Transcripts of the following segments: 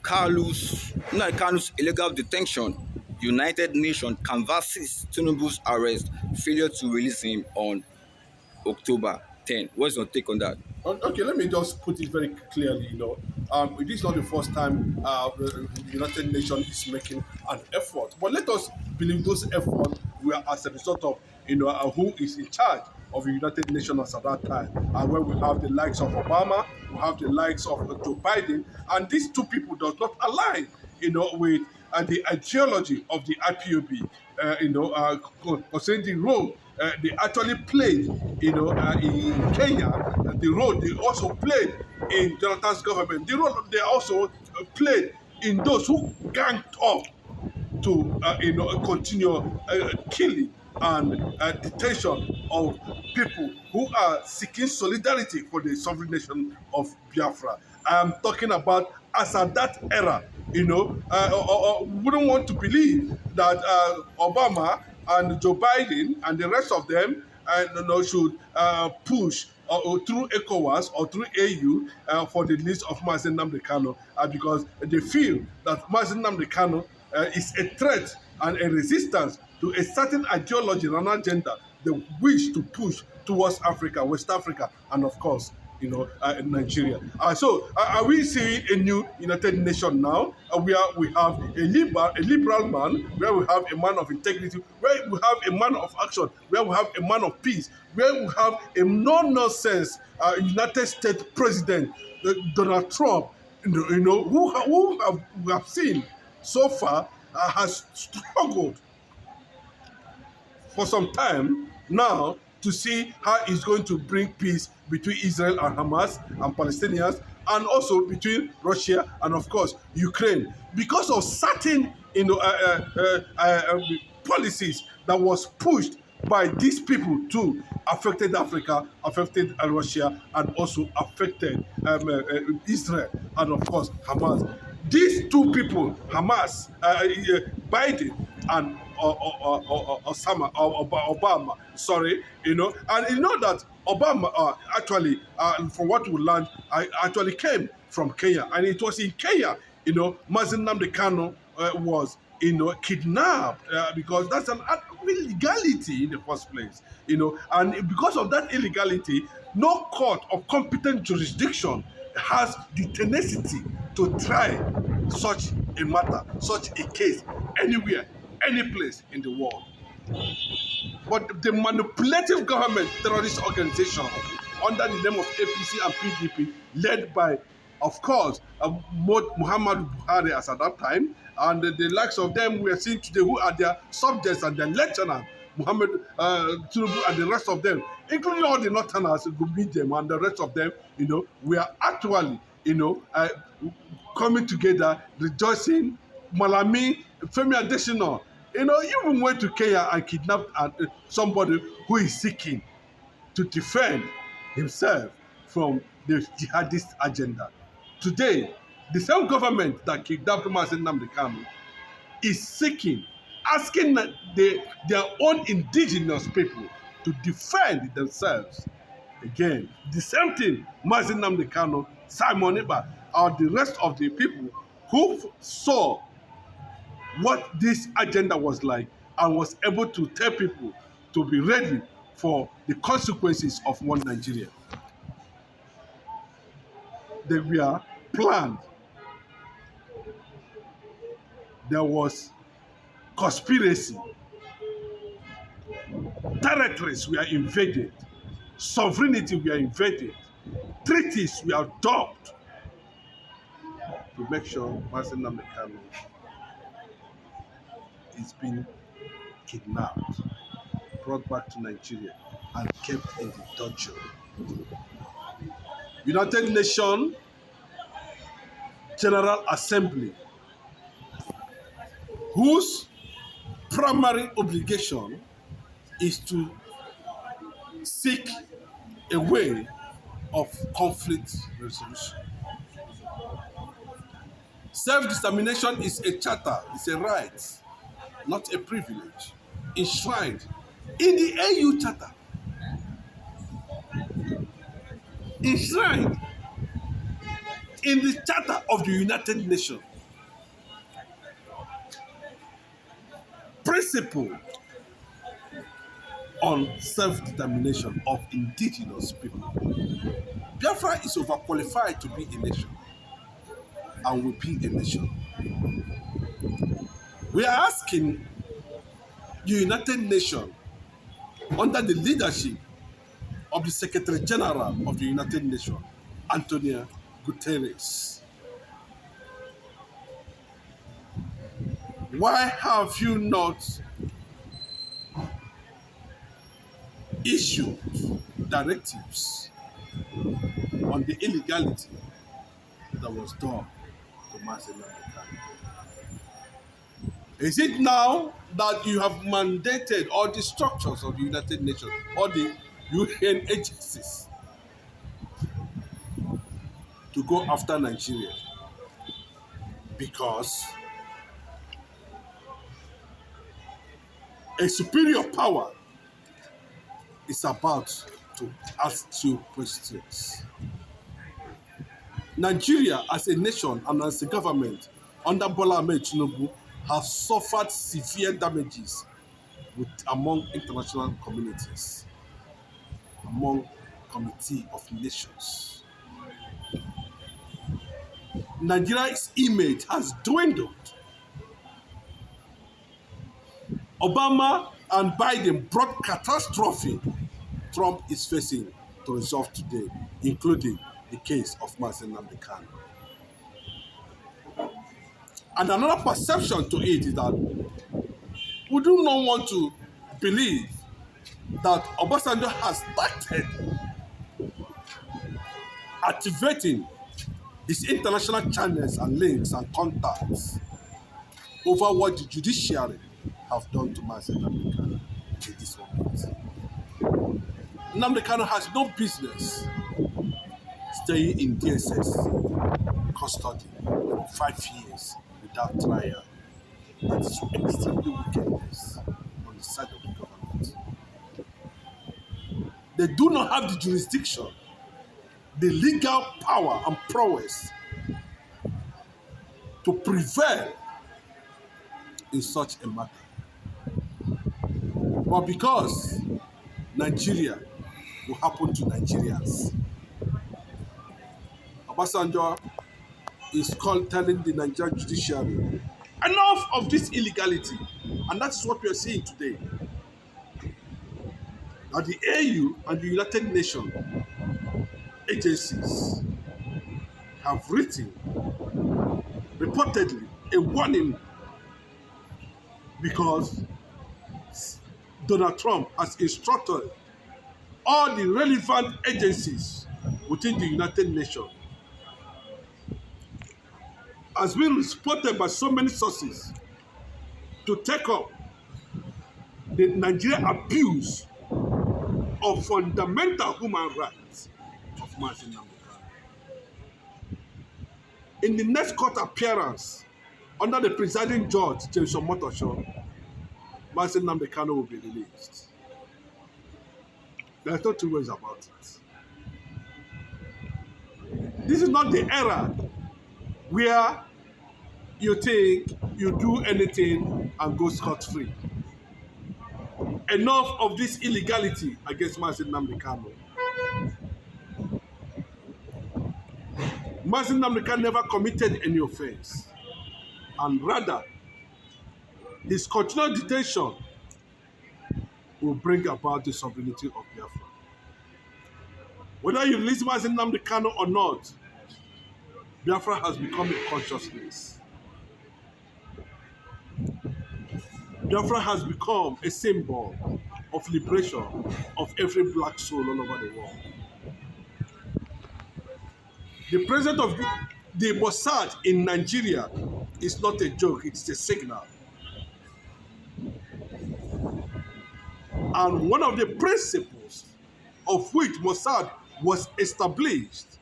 Kanu's illegal detention. United Nations canvasses Tinubu's arrest, failure to release him on October 10. What's your take on that? Okay, let me just put it very clearly. It is not the first time the United Nations is making an effort, but let us believe those efforts were as a result of who is in charge of the United Nations at that time, and when we have the likes of Obama, we have the likes of Joe Biden, and these two people does not align, with the ideology of the IPOB, concerning the role they actually played, in Kenya, the role they also played in Jonathan's government, the role they also played in those who ganged up to continue killing and detention of people who are seeking solidarity for the sovereign nation of Biafra. I'm talking about as at that era, wouldn't want to believe that Obama and Joe Biden and the rest of them should push through ECOWAS or through AU for the list of Mazi Nnamdi Kanu, because they feel that Mazi Nnamdi Kanu is a threat and a resistance to a certain ideology and agenda they wish to push towards Africa, West Africa, and of course, Nigeria. So, are we seeing a new United Nations now, where we have a liberal man, where we have a man of integrity, where we have a man of action, where we have a man of peace, where we have a no-nonsense United States President, Donald Trump, who we have seen so far has struggled for some time now to see how he's going to bring peace between Israel and Hamas and Palestinians, and also between Russia and, of course, Ukraine, because of certain policies that was pushed by these people too, affected Africa, affected Russia, and also affected Israel, and of course Hamas. These two people, Hamas, Biden, and Obama, sorry, and that Obama actually, from what we learned, actually came from Kenya, and it was in Kenya, Mazi Nnamdi Kanu was, kidnapped, because that's an illegality in the first place, and because of that illegality, no court of competent jurisdiction has the tenacity to try such a matter, such a case, anywhere, any place in the world. But the manipulative government terrorist organization under the name of APC and PDP, led by, of course, Muhammad Buhari as at that time, and the likes of them we are seeing today, who are their subjects and their lieutenants, Muhammad Tinubu and the rest of them, including all the northerners, them and the rest of them, we are actually, coming together, rejoicing. Malami, Femi Adesina, even went to Kenya and kidnapped somebody who is seeking to defend himself from the jihadist agenda. Today, the same government that kidnapped Mazi Nnamdi Kanu is seeking, asking their own indigenous people to defend themselves. Again, the same thing, Mazi Nnamdi Kanu, Simon Ekpa, or the rest of the people who saw what this agenda was like and was able to tell people to be ready for the consequences of one Nigeria. They were planned. There was conspiracy. Territories were invaded. Sovereignty were invaded. Treaties were docked to make sure Mazi Nnamdi Kanu is being kidnapped, brought back to Nigeria, and kept in the dungeon. United Nations General Assembly, whose primary obligation is to seek a way of conflict resolution. Self-determination is a charter, it's a right, not a privilege, enshrined in the AU Charter. Enshrined. In the Charter of the United Nations, principle on self-determination of indigenous people, Biafra is overqualified to be a nation and will be a nation. We are asking the United Nations under the leadership of the Secretary General of the United Nations, Antonio Guterres, why have you not issued directives on the illegality that was done to Mazi Nnamdi? Is it now that you have mandated all the structures of the United Nations, all the UN agencies to go after Nigeria because a superior power is about to ask you questions? Nigeria as a nation and as a government under Bola Ahmed Tinubu has suffered severe damages among international communities, among Committee of Nations. Nigeria's image has dwindled. Obama and Biden brought catastrophe Trump is facing to resolve today, including the case of Mazi Nnamdi Kanu. And another perception to it is that we do not want to believe that Obasanjo has started activating his international channels and links and contacts over what the judiciary have done to Mazi Nnamdi Kanu in this moment. Nnamdi Kanu has no business staying in DSS custody for 5 years without trial. That is extremely wickedness on the side of the government. They do not have the jurisdiction, the legal power and prowess to prevail in such a matter. But because Nigeria will happen to Nigerians, Obasanjo is telling the Nigerian judiciary, enough of this illegality. And that is what we are seeing today. That the AU and the United Nations agencies have written, reportedly, a warning because Donald Trump has instructed all the relevant agencies within the United Nations, has been reported by so many sources, to take up the Nigerian abuse of fundamental human rights of Mazi Nnamdi Kanu. In the next court appearance, under the presiding judge, James Omotosho, Mazi Nnamdi Kanu will be released. There's no two ways about it. This is not the era where you think you do anything and go scot-free. Enough of this illegality against Mazi Nnamdi Kanu. Mazi Nnamdi Kanu never committed any offense, and rather, his continued detention will bring about the sovereignty of Biafra. Whether you release Mazi Nnamdi Kanu or not, Biafra has become a consciousness. Biafra has become a symbol of liberation of every black soul all over the world. The presence of the Mossad in Nigeria is not a joke, it's a signal. And one of the principles of which Mossad was established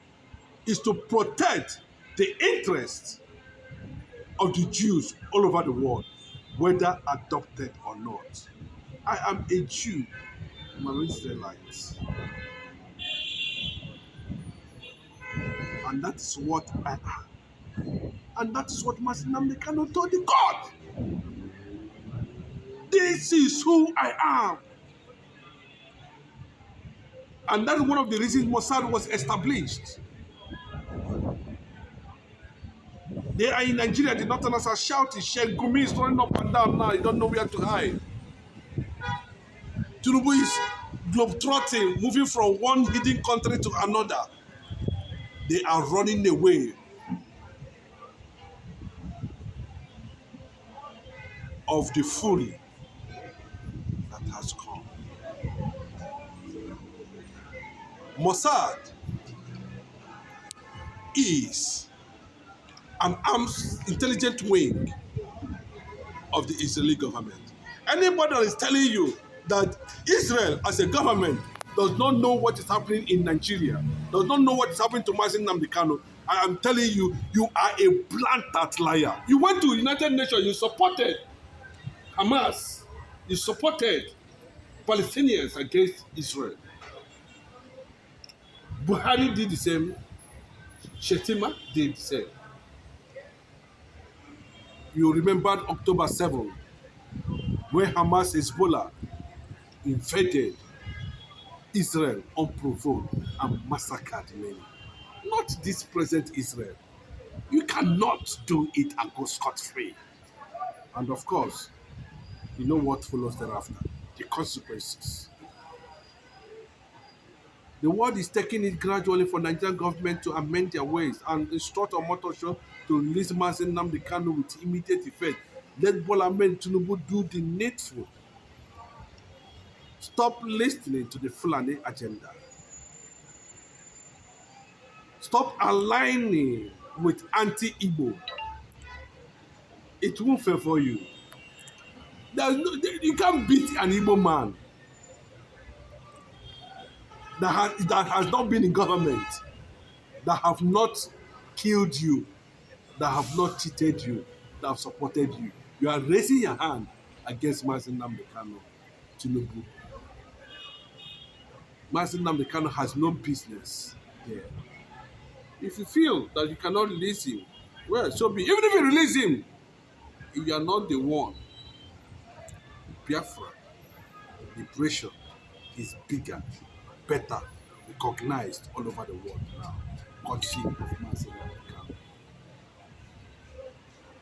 is to protect the interests of the Jews all over the world, whether adopted or not. I am a Jew, I'm an Israelite. And that is what I am. And that is what Mazi Nnamdi Kanu told the court. This is who I am. And that's one of the reasons Mossad was established. They are in Nigeria, the Northerners are shouting, Sheikh Gumi is running up and down now, you don't know where to hide. Tinubu is globetrotting, moving from one hidden country to another. They are running away of the fury that has come. Mossad is an armed intelligent wing of the Israeli government. Anybody that is telling you that Israel as a government does not know what is happening in Nigeria, does not know what is happening to Mazi Nnamdi Kanu, I am telling you, you are a blatant liar. You went to the United Nations, you supported Hamas, you supported Palestinians against Israel. Buhari did the same, Shetima did the same. You remembered October 7, when Hamas Hezbollah invaded Israel unprovoked and massacred many. Not this present Israel. You cannot do it and go scot-free. And of course, you know what follows thereafter. The consequences. The world is taking it gradually for Nigerian government to amend their ways and instruct Omotosho to release Mazi Nnamdi Kanu with immediate effect. Let Bola Ahmed Tinubu do the needful. Stop listening to the Fulani agenda. Stop aligning with anti-Igbo. It won't favor you. You can't beat an Igbo man that has not been in government, that have not killed you, that have not cheated you, that have supported you. You are raising your hand against Mazi Nnamdi Kanu, Tinubu. Mazi Nnamdi Kanu has no business there. If you feel that you cannot release him, well, so be. Even if you release him, if you are not the one, Biafra, liberation is bigger, better, recognized all over the world now. Courtesy of Mazi Nnamdi Kanu.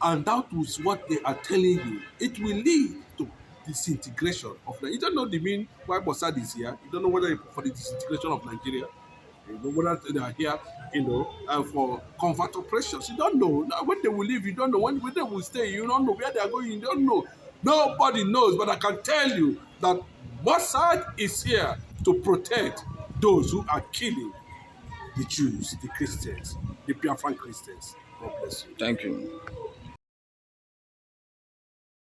And that was what they are telling you. It will lead to disintegration of Nigeria. You don't know the mean why Mossad is here. You don't know whether for the disintegration of Nigeria. You know whether they are here, for convert operations. You don't know. Now, when they will leave, you don't know. When they will stay, you don't know. Where they are going, you don't know. Nobody knows. But I can tell you that Mossad is here to protect those who are killing the Jews, the Christians, the Biafran Christians. God bless you. Thank you.